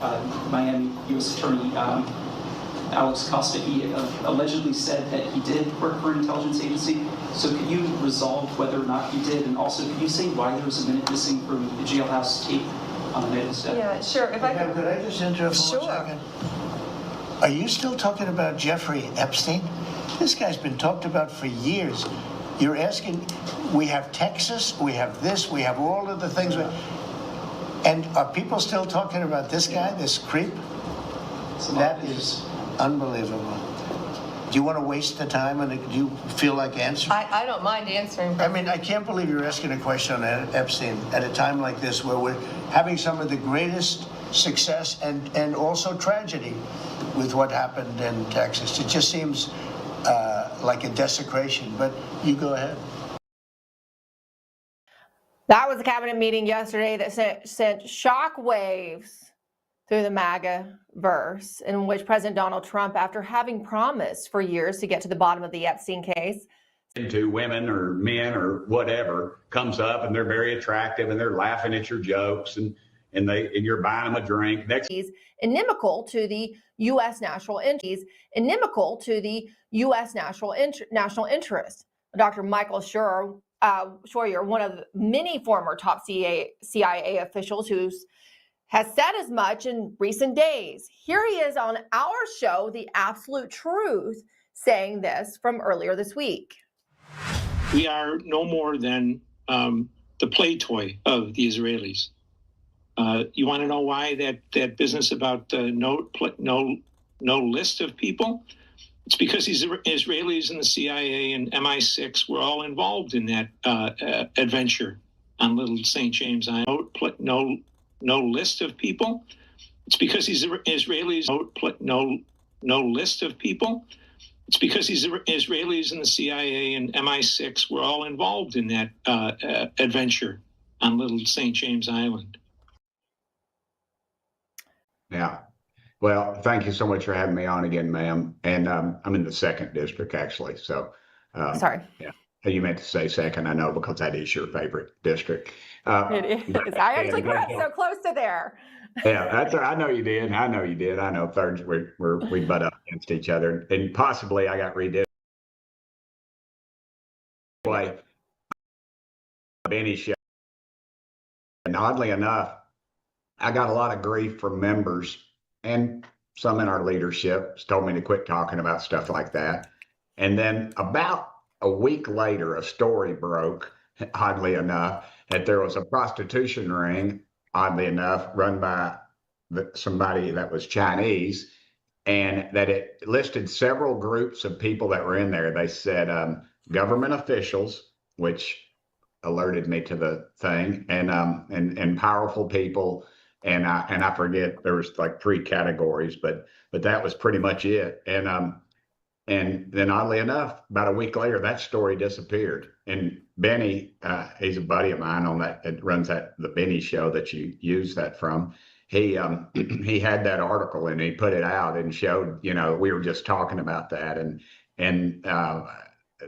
Miami U.S. Attorney Alex Costa, he allegedly said that he did work for an intelligence agency. So could you resolve whether or not he did? And also, could you say why there was a minute missing from the jailhouse tape on the night of his death? Yeah, sure. If I Could I just interrupt for 1 second? Are you still talking about Jeffrey Epstein? This guy's been talked about for years. You're asking, we have Texas, we have this, we have all of the things. And are people still talking about this guy, this creep? That is unbelievable. Do you want to waste the time, and do you feel like answering? I don't mind answering. I mean, I can't believe you're asking a question on Epstein at a time like this where we're having some of the greatest success and also tragedy with what happened in Texas. It just seems like a desecration, but you go ahead. That was a cabinet meeting yesterday that sent shock waves through the MAGA verse, in which President Donald Trump, after having promised for years to get to the bottom of the Epstein case, into women or men or whatever, comes up and they're very attractive and they're laughing at your jokes and you're buying them a drink. Next, he's inimical to the U.S. national interest. National interest. Dr. Michael Scheuer, one of the many former top CIA officials who has said as much in recent days. Here he is on our show, The Absolute Truth, saying this from earlier this week. We are no more than the play toy of the Israelis. You want to know why that business about no list of people? It's because these Israelis and the CIA and MI6 were all involved in that adventure on Little St. James Island. No list of people. It's because these Israelis no list of people. It's because these Israelis and the CIA and MI6 were all involved in that adventure on Little St. James Island. yeah. Well, thank you so much for having me on again, ma'am. And I'm in the 2nd district, actually. So, Sorry. Yeah. You meant to say second, I know, because that is your favorite district. It is. I actually grew up so close to there. Yeah, that's. I know you did. I know thirds we butt up against each other, and possibly I got redid. Play Benny show, and oddly enough, I got a lot of grief from members and some in our leadership told me to quit talking about stuff like that. And then about a week later, a story broke, oddly enough, that there was a prostitution ring, oddly enough, run by somebody that was Chinese, and that it listed several groups of people that were in there. They said government officials, which alerted me to the thing, and powerful people, and I forget, there was like 3 categories, but that was pretty much it. And then oddly enough, about a week later, that story disappeared. And Benny, he's a buddy of mine on that, it runs the Benny show that you use that from. He had that article and he put it out and showed, we were just talking about that, and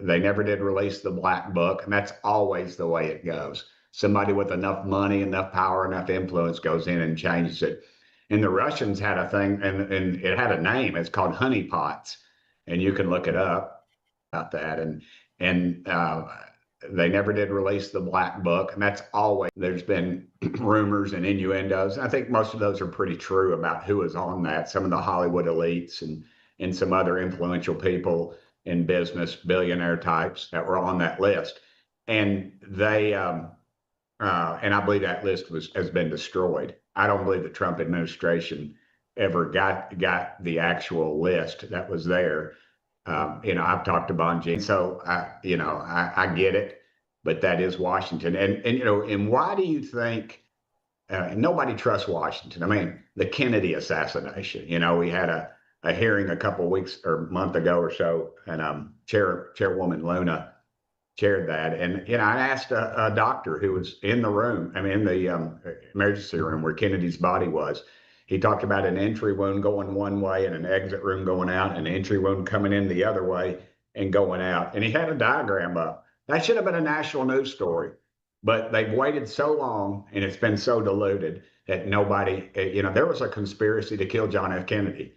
they never did release the black book, and that's always the way it goes. Somebody with enough money, enough power, enough influence goes in and changes it. And the Russians had a thing, and it had a name. It's called honeypots. And you can look it up about that. And they never did release the black book. And that's always, there's been rumors and innuendos. I think most of those are pretty true about who was on that. Some of the Hollywood elites and some other influential people in business, billionaire types that were on that list. And they, and I believe that list has been destroyed. I don't believe the Trump administration ever got the actual list that was there. I've talked to Bonji, so I get it, but that is Washington. And why do you think nobody trusts Washington? I mean, the Kennedy assassination, we had a hearing a couple of weeks or a month ago or so, and Chairwoman Luna chaired that. And, I asked a doctor who was in the room, in the emergency room where Kennedy's body was. He talked about an entry wound going one way and an exit wound going out, and an entry wound coming in the other way and going out. And he had a diagram up. That should have been a national news story, but they've waited so long and it's been so diluted that nobody, there was a conspiracy to kill John F. Kennedy,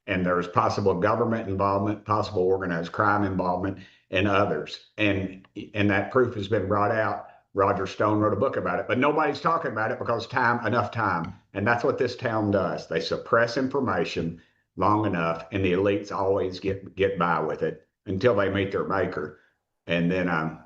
and there was possible government involvement, possible organized crime involvement, and others. And that proof has been brought out. Roger Stone wrote a book about it, but nobody's talking about it because enough time. And that's what this town does. They suppress information long enough, and the elites always get by with it until they meet their maker. And then, I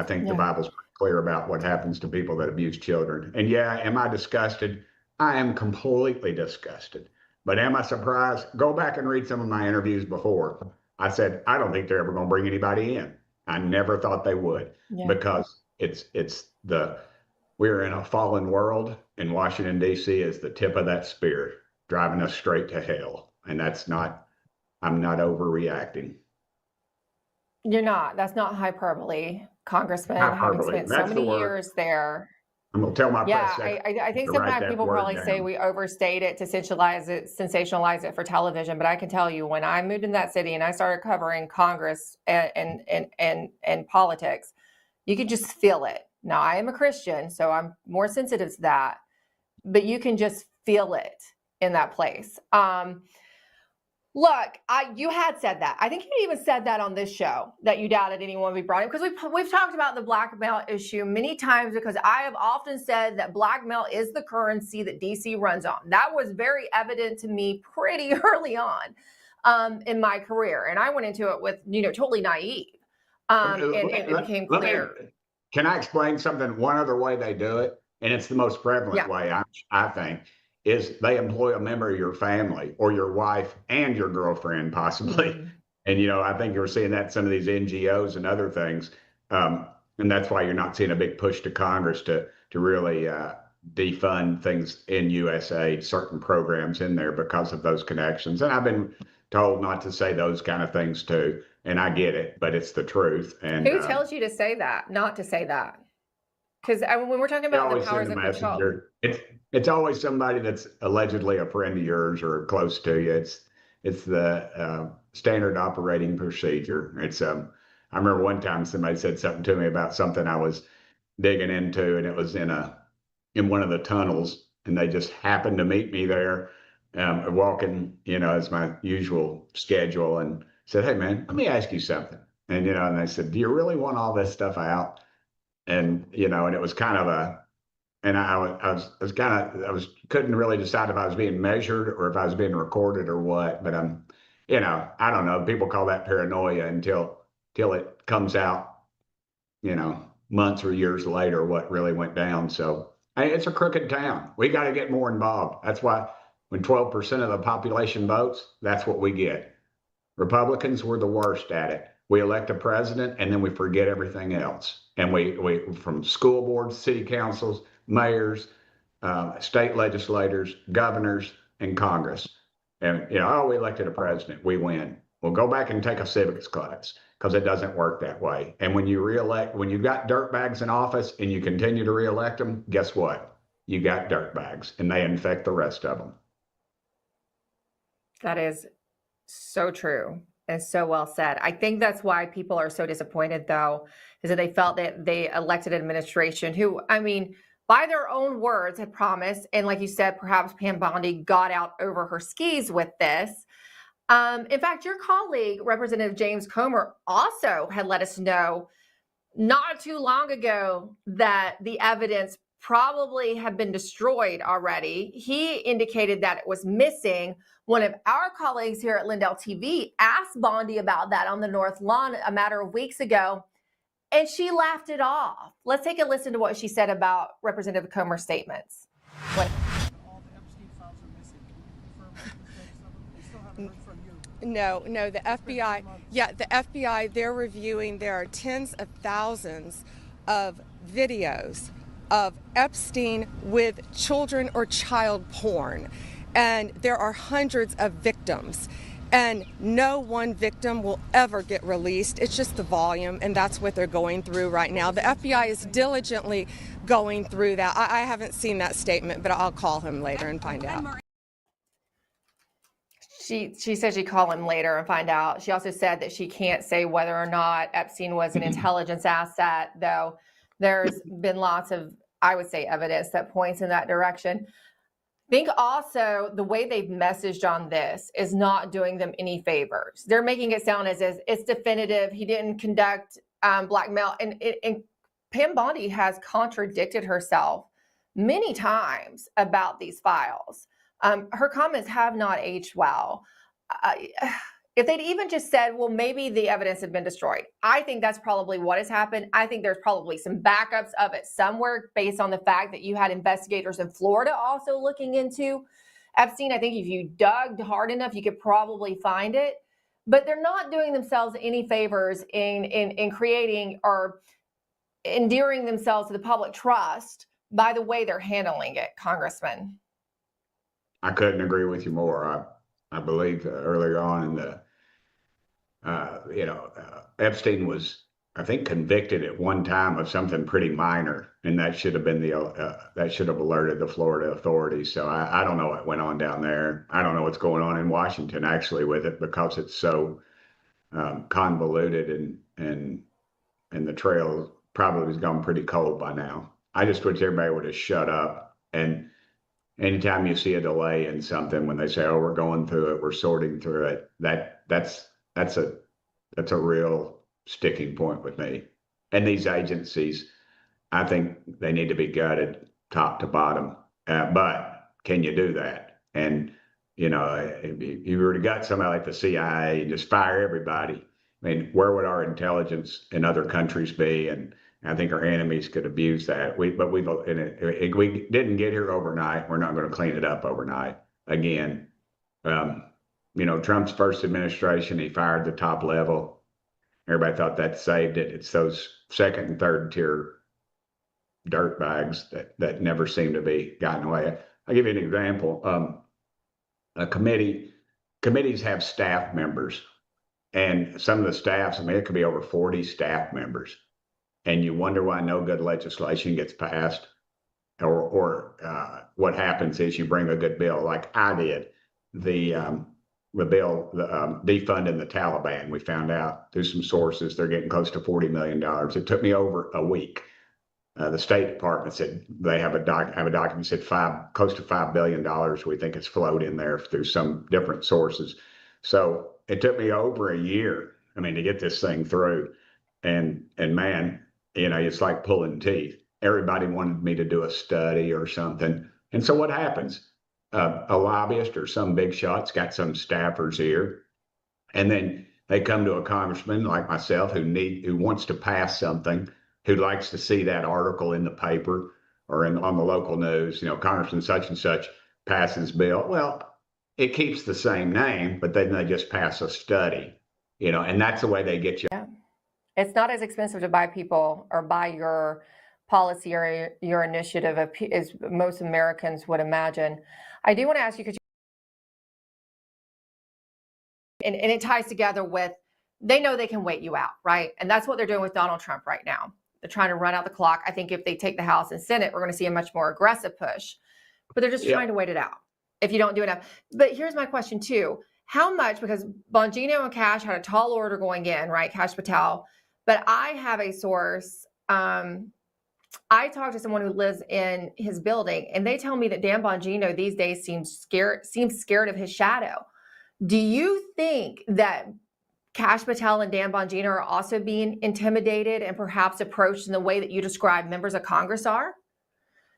think the Bible's pretty clear about what happens to people that abuse children. And yeah, am I disgusted? I am completely disgusted. But am I surprised? Go back and read some of my interviews before. I said, I don't think they're ever going to bring anybody in. I never thought they would, because we're in a fallen world, and Washington, D.C. is the tip of that spear, driving us straight to hell. And I'm not overreacting. You're not. That's not hyperbole, Congressman. Hyperbole. Having spent so many years there. I'm going to tell my press. I think sometimes people probably say we overstate it to sensationalize it for television. But I can tell you, when I moved in that city and I started covering Congress and politics, you could just feel it. Now, I am a Christian, so I'm more sensitive to that. But you can just feel it in that place. Look, you had said that. I think you even said that on this show, that you doubted anyone would be brought in, because we've talked about the blackmail issue many times, because I have often said that blackmail is the currency that DC runs on. That was very evident to me pretty early on in my career, and I went into it with totally naive, and it became clear. Can I explain something? One other way they do it, and it's the most prevalent way, I think, is they employ a member of your family or your wife and your girlfriend, possibly. Mm-hmm. And, I think you're seeing that in some of these NGOs and other things. And that's why you're not seeing a big push to Congress to really defund things in USAID, certain programs in there, because of those connections. And I've been told not to say those kind of things too. And I get it, but it's the truth. And who tells you to say that, not to say that? Because when we're talking about the powers of control, it's always somebody that's allegedly a friend of yours or close to you. It's the standard operating procedure. I remember one time somebody said something to me about something I was digging into, and it was in one of the tunnels, and they just happened to meet me there, walking, as my usual schedule, and said, "Hey man, let me ask you something." And and they said, "Do you really want all this stuff out?" And and it was kind of couldn't really decide if I was being measured or if I was being recorded or what. But I don't know. People call that paranoia until it comes out, months or years later, what really went down. So it's a crooked town. We got to get more involved. That's why when 12% of the population votes, that's what we get. Republicans were the worst at it. We elect a president and then we forget everything else. And we from school boards, city councils, mayors, state legislators, governors, and Congress. And, we elected a president, we win. Well, go back and take a civics class, because it doesn't work that way. And when you've got dirtbags in office and you continue to reelect them, guess what? You got dirtbags, and they infect the rest of them. That is so true. And so well said. I think that's why people are so disappointed, though, is that they felt that they elected an administration who, by their own words, had promised, and like you said, perhaps Pam Bondi got out over her skis with this. In fact, your colleague, Representative James Comer, also had let us know not too long ago that the evidence probably had been destroyed already. He indicated that it was missing. One of our colleagues here at LindellTV asked Bondi about that on the North Lawn a matter of weeks ago, and she laughed it off. Let's take a listen to what she said about Representative Comer's statements. All the Epstein files are missing. They still haven't heard from you. No, the FBI, the FBI, they're reviewing, there are tens of thousands of videos of Epstein with children or child porn. And there are hundreds of victims, and no one victim will ever get released. It's just the volume, and that's what they're going through right now. The FBI is diligently going through that. I haven't seen that statement, but I'll call him later and find out. She said she'd call him later and find out. She also said that she can't say whether or not Epstein was an intelligence asset, though there's been lots of I would say, evidence that points in that direction. I think also the way they've messaged on this is not doing them any favors. They're making it sound as if it's definitive. He didn't conduct blackmail. And Pam Bondi has contradicted herself many times about these files. Her comments have not aged well. If they'd even just said, well, maybe the evidence had been destroyed, I think that's probably what has happened. I think there's probably some backups of it somewhere based on the fact that you had investigators in Florida also looking into Epstein. I think if you dug hard enough, you could probably find it. But they're not doing themselves any favors in creating or endearing themselves to the public trust by the way they're handling it, Congressman. I couldn't agree with you more. I believe earlier on in the, Epstein was, I think, convicted at one time of something pretty minor, and that should have been that should have alerted the Florida authorities. So I don't know what went on down there. I don't know what's going on in Washington actually with it, because it's so convoluted, and the trail probably has gone pretty cold by now. I just wish everybody would have shut up. And anytime you see a delay in something, when they say, "Oh, we're going through it, we're sorting through it," that's a real sticking point with me. And these agencies, I think they need to be gutted top to bottom. But can you do that? And if you were to gut somebody like the CIA and just fire everybody, I mean, where would our intelligence in other countries be? And I think our enemies could abuse that. We didn't get here overnight. We're not going to clean it up overnight. Again, Trump's first administration, he fired the top level. Everybody thought that saved it. It's those second and third tier dirtbags that never seem to be gotten away. I'll give you an example. Committees have staff members, and some of the staffs, I mean, it could be over 40 staff members. And you wonder why no good legislation gets passed, or what happens is you bring a good bill, like I did, the bill defunding the Taliban. We found out through some sources they're getting close to $40 million. It took me over a week. The State Department said they have a document said close to $5 billion. We think it's flowed in there through some different sources. So it took me over a year, to get this thing through. And man, it's like pulling teeth. Everybody wanted me to do a study or something. And so what happens? A lobbyist or some big shot's got some staffers here, and then they come to a congressman like myself who wants to pass something, who likes to see that article in the paper or on the local news. Congressman such and such passes bill. Well, it keeps the same name, but then they just pass a study. And that's the way they get you. Yeah. It's not as expensive to buy people or buy your policy or your initiative as most Americans would imagine. I do want to ask you, and it ties together with, they know they can wait you out, right? And that's what they're doing with Donald Trump right now. They're trying to run out the clock. I think if they take the House and Senate, we're going to see a much more aggressive push, but they're just trying to wait it out if you don't do enough. But here's my question too. How much, because Bongino and Cash had a tall order going in, right? Cash Patel. But I have a source. I talked to someone who lives in his building, and they tell me that Dan Bongino these days seems scared of his shadow. Do you think that Cash Patel and Dan Bongino are also being intimidated and perhaps approached in the way that you describe members of Congress are?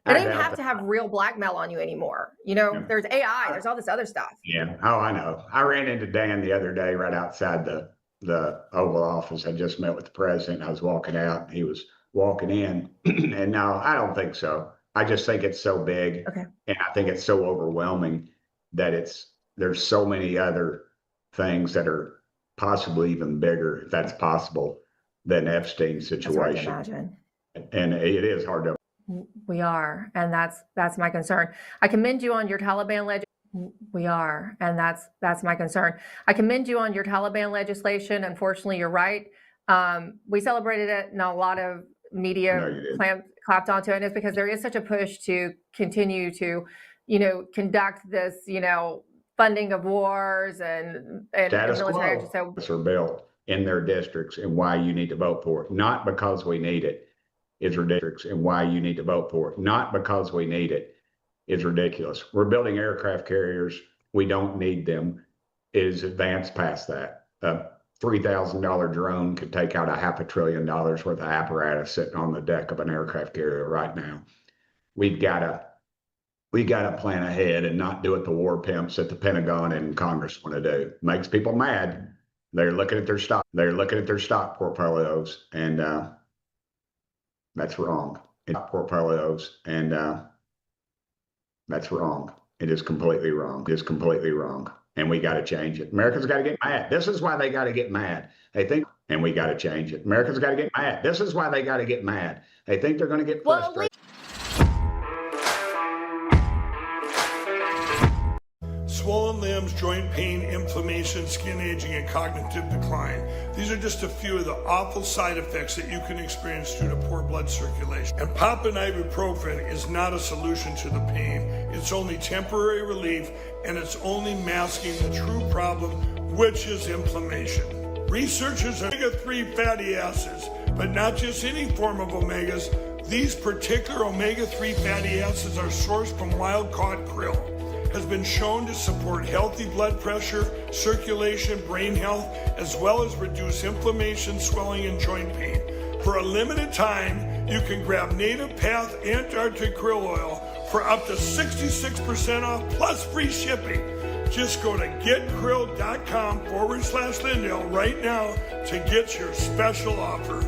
They don't even have to have real blackmail on you anymore. There's AI, there's all this other stuff. Yeah. Oh, I know. I ran into Dan the other day right outside the Oval Office. I just met with the president. I was walking out, and he was walking in. And no, I don't think so. I just think it's so big. Okay. And I think it's so overwhelming that there's so many other things that are possibly even bigger, if that's possible, than Epstein's situation. That's hard to imagine. And it is hard to. We are, and that's my concern. I commend you on your Taliban legislation. We are, and that's my concern. I commend you on your Taliban legislation. Unfortunately, you're right. We celebrated it, and a lot of media clapped onto it. And it's because there is such a push to continue to, conduct this, funding of wars and military. So are built in their districts, and why you need to vote for it, not because we need it. is ridiculous, and why you need to vote for it. Not because we need it. Is ridiculous. We're building aircraft carriers. We don't need them. It is advanced past that. A $3,000 drone could take out $500 billion worth of apparatus sitting on the deck of an aircraft carrier right now. We gotta plan ahead and not do what the war pimps at the Pentagon and Congress want to do. Makes people mad. They're looking at their stock. They're looking at their stock portfolios, and that's wrong. Portfolios, and that's wrong. It is completely wrong. It is completely wrong. And we got to change it. Americans got to get mad. This is why they got to get mad. They think, and we got to change it. Americans got to get mad. This is why they got to get mad. They think they're going to get frustrated. Swollen limbs, joint pain, inflammation, skin aging, and cognitive decline. These are just a few of the awful side effects that you can experience due to poor blood circulation. And popping ibuprofen is not a solution to the pain. It's only temporary relief, and it's only masking the true problem, which is inflammation. Researchers on omega-3 fatty acids, but not just any form of omegas. These particular omega-3 fatty acids are sourced from wild-caught krill. Has been shown to support healthy blood pressure, circulation, brain health, as well as reduce inflammation, swelling, and joint pain. For a limited time, you can grab Native Path Antarctic Krill Oil for up to 66% off plus free shipping. Just go to getkrill.com/Lindell right now to get your special offer.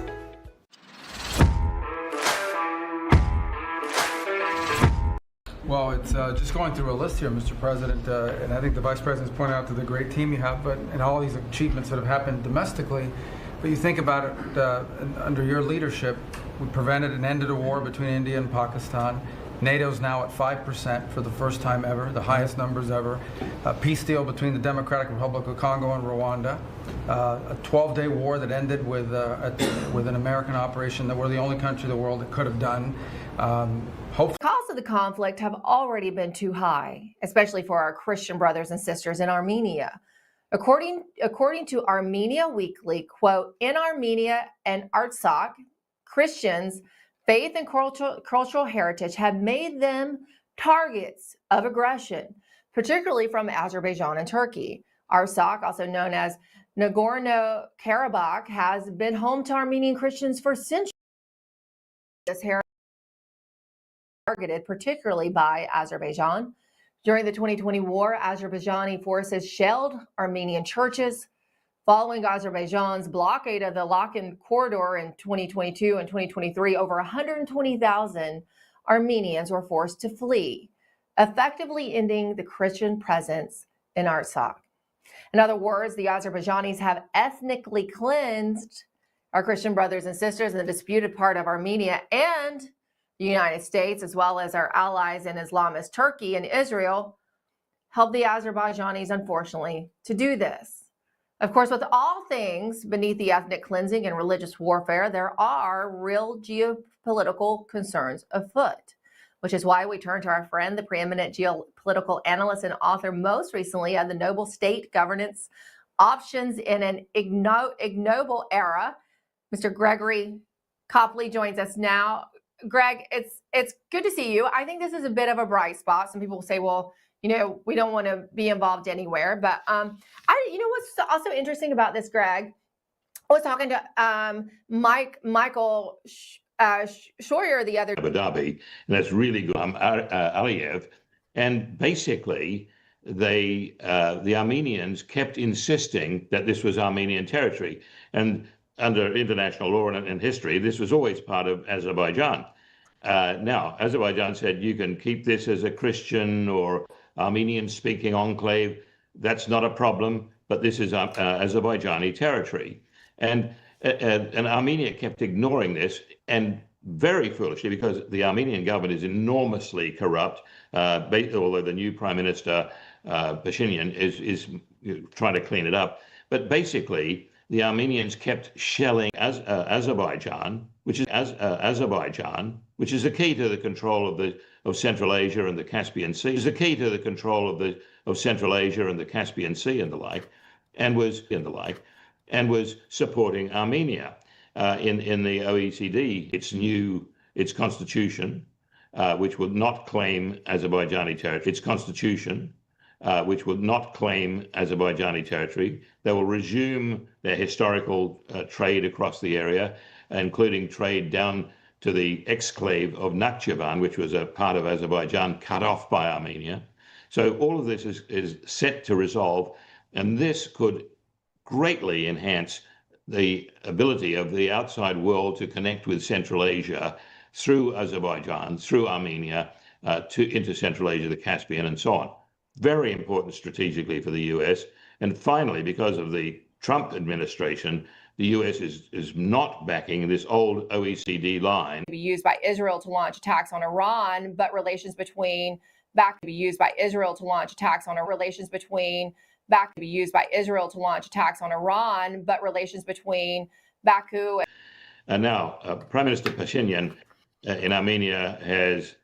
Well, it's just going through a list here, Mr. President, and I think the Vice President's pointed out to the great team you have, and all these achievements that have happened domestically. But you think about it, under your leadership, we prevented and ended a war between India and Pakistan. NATO's now at 5% for the first time ever, the highest numbers ever. A peace deal between the Democratic Republic of Congo and Rwanda. A 12-day war that ended with an American operation that we're the only country in the world that could have done. The costs of the conflict have already been too high, especially for our Christian brothers and sisters in Armenia. According to Armenia Weekly, quote, in Armenia and Artsakh, Christians' faith and cultural heritage have made them targets of aggression, particularly from Azerbaijan and Turkey. Artsakh, also known as Nagorno-Karabakh, has been home to Armenian Christians for centuries. This heritage targeted particularly by Azerbaijan. During the 2020 war, Azerbaijani forces shelled Armenian churches. Following Azerbaijan's blockade of the Lakan corridor in 2022 and 2023, over 120,000 Armenians were forced to flee, effectively ending the Christian presence in Artsakh. In other words, the Azerbaijanis have ethnically cleansed our Christian brothers and sisters in the disputed part of Armenia, and the United States, as well as our allies in Islamist Turkey and Israel, helped the Azerbaijanis, unfortunately, to do this. Of course, with all things beneath the ethnic cleansing and religious warfare, there are real geopolitical concerns afoot, which is why we turn to our friend, the preeminent geopolitical analyst and author most recently of the Noble State Governance Options in an Ignoble Era. Mr. Gregory Copley joins us now. Greg, it's good to see you. I think this is a bit of a bright spot. Some people will say, well, you know, we don't want to be involved anywhere. But what's also interesting about this, Greg, I was talking to Michael Scheuer the other day. Abu Dhabi, and that's really good. Aliyev, and basically the Armenians kept insisting that this was Armenian territory, and under international law and history, this was always part of Azerbaijan. Now, Azerbaijan said you can keep this as a Christian or Armenian-speaking enclave. That's not a problem, but this is Azerbaijani territory. And Armenia kept ignoring this, and very foolishly, because the Armenian government is enormously corrupt, although the new Prime Minister, Pashinyan, is trying to clean it up. But basically, the Armenians kept shelling Azerbaijan, which is the key to the control of Central Asia and the Caspian Sea. Is the key to the control of Central Asia and the Caspian Sea and the like, and was supporting Armenia. in the OECD its constitution, which would not claim Azerbaijani territory. Its constitution, which would not claim Azerbaijani territory. They will resume their historical trade across the area, including trade down to the exclave of Nakhchivan, which was a part of Azerbaijan cut off by Armenia. So all of this is set to resolve, and this could greatly enhance the ability of the outside world to connect with Central Asia through Azerbaijan, through Armenia, into Central Asia, the Caspian, and so on. Very important strategically for the US. And finally, because of the Trump administration, the US is not backing this old OECD line. Be used by Israel to launch attacks on Iran, but relations between back to be used by Israel to launch attacks on relations between back to be used by Israel to launch attacks on Iran, but relations between Baku. And now, Prime Minister Pashinyan in Armenia has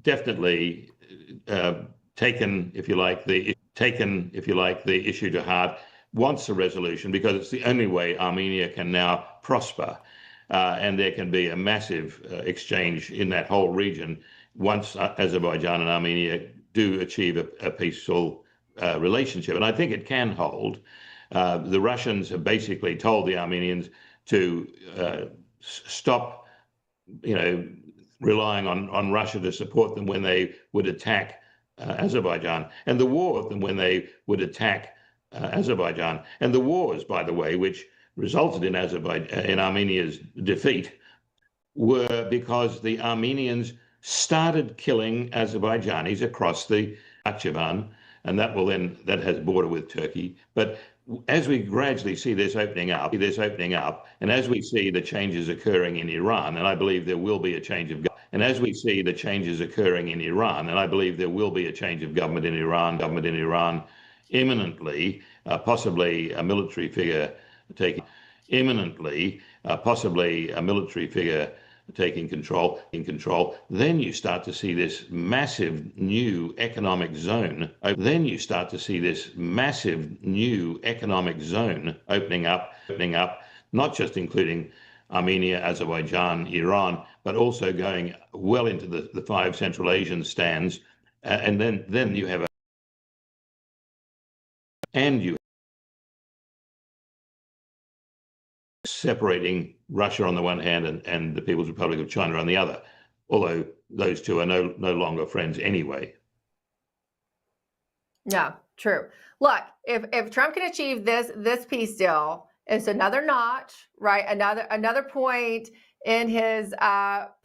definitely taken, if you like, the issue to heart, wants a resolution because it's the only way Armenia can now prosper. And there can be a massive exchange in that whole region once Azerbaijan and Armenia do achieve a peaceful relationship. And I think it can hold. The Russians have basically told the Armenians to stop, relying on Russia to support them when they would attack Azerbaijan, and the war with them when they would attack Azerbaijan. And the wars, by the way, which resulted in Armenia's defeat, were because the Armenians started killing Azerbaijanis across the Nakhchivan, and that has border with Turkey. But as we gradually see this opening up, and as we see the changes occurring in Iran, and I believe there will be a change of government, imminently, possibly a military figure taking control, then you start to see this massive new economic zone. Opening up, not just including Armenia, Azerbaijan, Iran, but also going well into the 5 Central Asian stands. And then you have separating Russia on the one hand and the People's Republic of China on the other, although those two are no longer friends anyway. Yeah, true. Look, if Trump can achieve this peace deal, it's another notch, right? Another point in his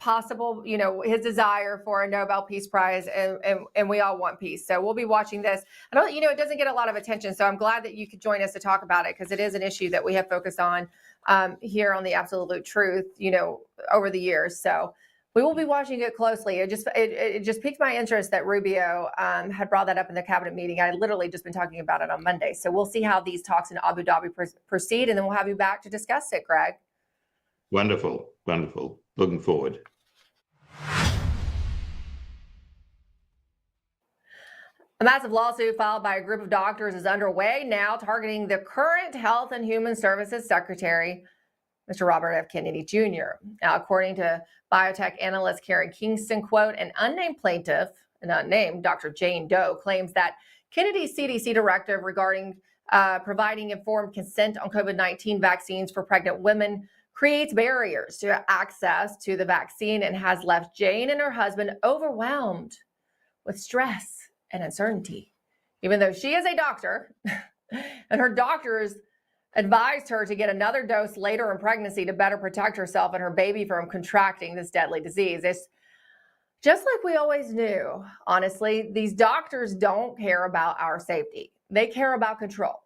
possible, his desire for a Nobel Peace Prize, and we all want peace. So we'll be watching this. I don't, it doesn't get a lot of attention, so I'm glad that you could join us to talk about it because it is an issue that we have focused on here on the Absolute Truth, over the years. So we will be watching it closely. It just piqued my interest that Rubio had brought that up in the cabinet meeting. I literally just been talking about it on Monday. So we'll see how these talks in Abu Dhabi proceed, and then we'll have you back to discuss it, Greg. Wonderful, wonderful. Looking forward. A massive lawsuit filed by a group of doctors is underway now, targeting the current Health and Human Services Secretary, Mr. Robert F. Kennedy Jr. Now, according to biotech analyst Karen Kingston, quote, an unnamed plaintiff, an unnamed Dr. Jane Doe, claims that Kennedy's CDC directive regarding providing informed consent on COVID-19 vaccines for pregnant women creates barriers to access to the vaccine and has left Jane and her husband overwhelmed with stress and uncertainty. Even though she is a doctor and her doctors advised her to get another dose later in pregnancy to better protect herself and her baby from contracting this deadly disease. It's just like we always knew, honestly, these doctors don't care about our safety. They care about control.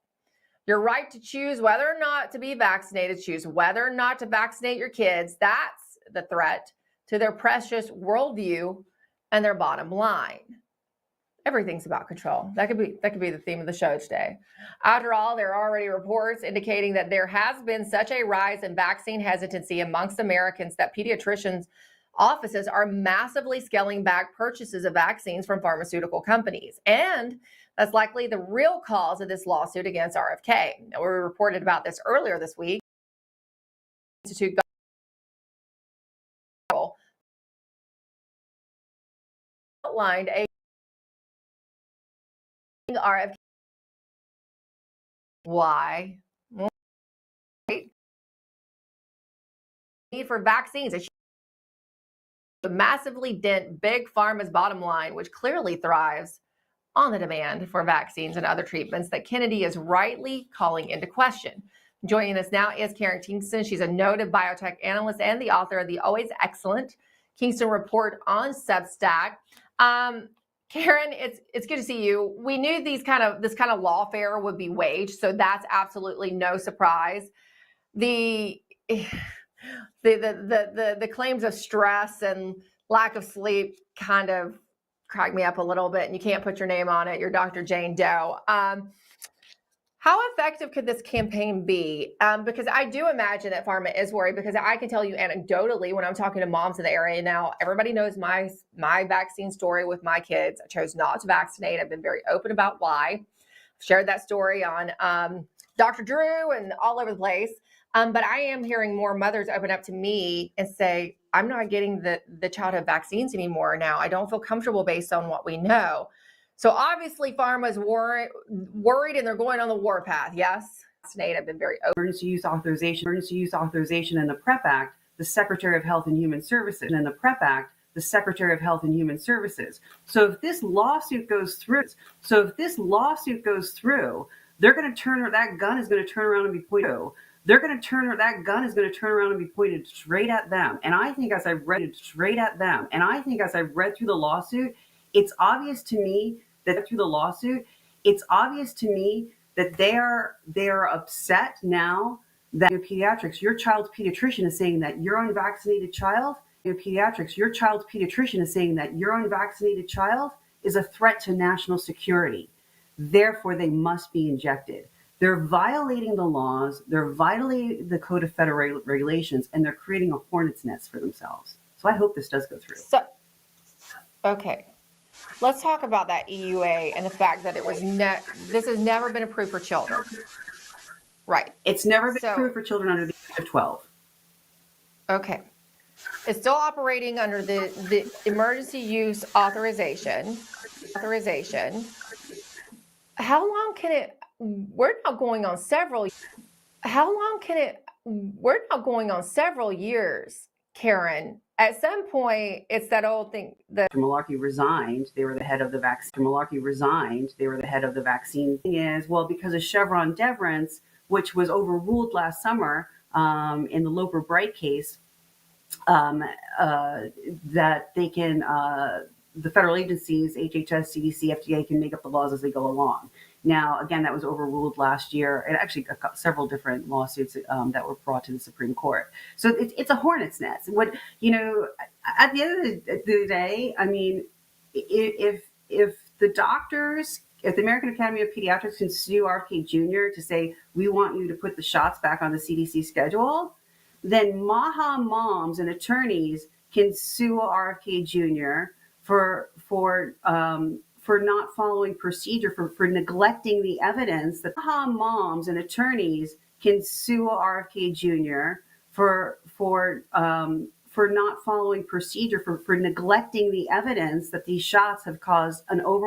Your right to choose whether or not to be vaccinated, choose whether or not to vaccinate your kids. That's the threat to their precious worldview and their bottom line. Everything's about control. That could be the theme of the show today. After all, there are already reports indicating that there has been such a rise in vaccine hesitancy amongst Americans that pediatricians' offices are massively scaling back purchases of vaccines from pharmaceutical companies. And that's likely the real cause of this lawsuit against RFK. Now, we reported about this earlier this week. Institute outlined a RFK. Why? Well, need for vaccines. It should massively dent big pharma's bottom line, which clearly thrives on the demand for vaccines and other treatments that Kennedy is rightly calling into question. Joining us now is Karen Kingston. She's a noted biotech analyst and the author of the always excellent Kingston Report on Substack. Karen, it's good to see you. We knew this kind of lawfare would be waged, so that's absolutely no surprise. The claims of stress and lack of sleep kind of crack me up a little bit, and you can't put your name on it. You're Dr. Jane Doe. How effective could this campaign be? Because I do imagine that pharma is worried, because I can tell you anecdotally when I'm talking to moms in the area now, everybody knows my vaccine story with my kids. I chose not to vaccinate. I've been very open about why. I've shared that story on Dr. Drew and all over the place. But I am hearing more mothers open up to me and say, I'm not getting the childhood vaccines anymore now. I don't feel comfortable based on what we know. So obviously pharma's worried and they're going on the war path. Yes. I've been very open. Emergency use authorization in the PrEP Act, the Secretary of Health and Human Services, and in the PrEP Act, the Secretary of Health and Human Services. So if this lawsuit goes through, they're going to turn, that gun is going to turn around and be pointed. Pointed straight at them. And I think as I read through the lawsuit, it's obvious to me that they are upset now that your child's pediatrician is saying that your unvaccinated child is a threat to national security. Therefore, they must be injected. They're violating the laws, they're violating the Code of Federal Regulations, and they're creating a hornet's nest for themselves. So I hope this does go through. So, okay. Let's talk about that EUA and the fact that it was this has never been approved for children. Right. It's never been approved for children under the age of 12. Okay. It's still operating under the emergency use authorization. How long can it, we're now going on several years, Karen. At some point, it's that old thing. Malarkey resigned. They were the head of the vaccine. Thing is, well, because of Chevron deference, which was overruled last summer in the Loper Bright case, that they can, the federal agencies, HHS, CDC, FDA, can make up the laws as they go along. Now, again, that was overruled last year, and actually several different lawsuits that were brought to the Supreme Court. So it's a hornet's nest. What, at the end of the day, I mean, if the doctors, if the American Academy of Pediatrics can sue RFK Jr. to say, we want you to put the shots back on the CDC schedule, then MAHA moms and attorneys can sue RFK Jr. for not following procedure, for neglecting the evidence. That moms and attorneys can sue RFK Jr. for not following procedure, for neglecting the evidence that these shots have caused an over